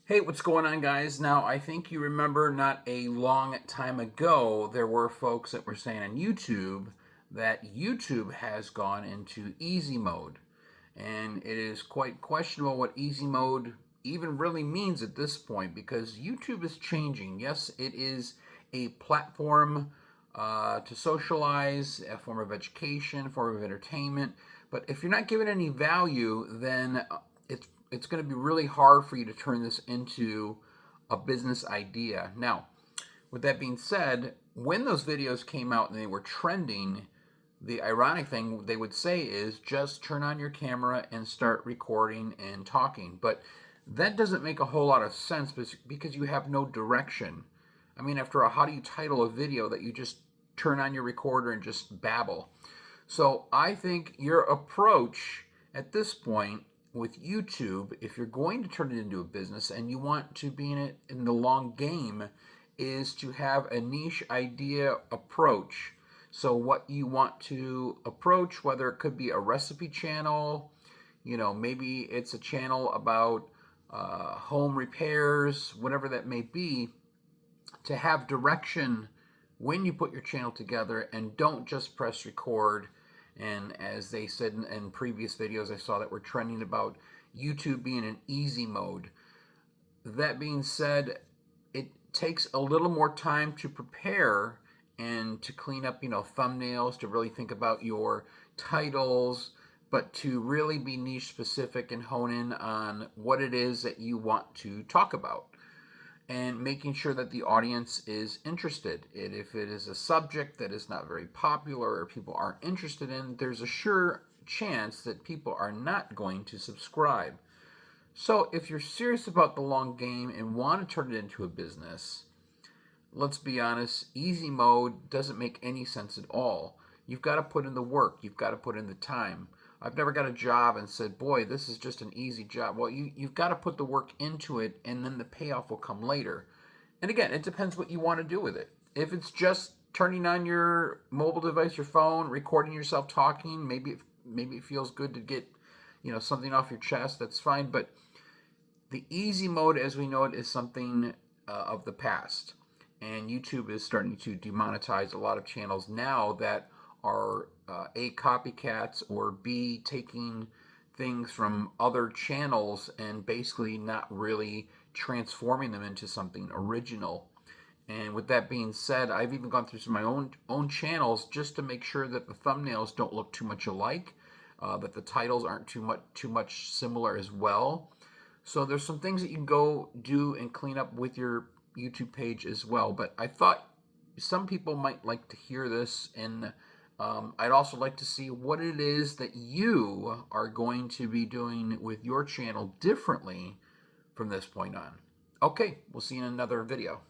Hey, what's going on, guys? Now, I think you remember not a long time ago, there were folks that were saying on YouTube that YouTube has gone into easy mode. And it is quite questionable what easy mode even really means at this point because YouTube is changing. Yes, it is a platform to socialize, a form of education, form of entertainment. But if you're not giving any value, then it's going to be really hard for you to turn this into a business idea. Now, with that being said, when those videos came out and they were trending, the ironic thing they would say is just turn on your camera and start recording and talking. But that doesn't make a whole lot of sense because you have no direction. I mean, after all, how do you title a video that you just turn on your recorder and just babble? So I think your approach at this point with YouTube, if you're going to turn it into a business and you want to be in it in the long game, is to have a niche idea approach. So what you want to approach, whether it could be a recipe channel, maybe it's a channel about home repairs, whatever that may be, to have direction when you put your channel together and don't just press record. And as they said in previous videos I saw that were trending about YouTube being in easy mode. That being said, it takes a little more time to prepare and to clean up, thumbnails, to really think about your titles, but to really be niche specific and hone in on what it is that you want to talk about and making sure that the audience is interested. And if it is a subject that is not very popular or people aren't interested in, there's a sure chance that people are not going to subscribe. So if you're serious about the long game and want to turn it into a business, let's be honest, easy mode doesn't make any sense at all. You've got to put in the work. You've got to put in the time. I've never got a job and said, boy, this is just an easy job. Well, you've got to put the work into it, and then the payoff will come later. And again, it depends what you want to do with it. If it's just turning on your mobile device, your phone, recording yourself talking, maybe it feels good to get something off your chest. That's fine. But the easy mode, as we know it, is something of the past. And YouTube is starting to demonetize a lot of channels now that are A, copycats, or B, taking things from other channels and basically not really transforming them into something original. And with that being said, I've even gone through some of my own channels just to make sure that the thumbnails don't look too much alike, that the titles aren't too much similar as well. So there's some things that you can go do and clean up with your YouTube page as well. But I thought some people might like to hear this, and I'd also like to see what it is that you are going to be doing with your channel differently from this point on. Okay, we'll see you in another video.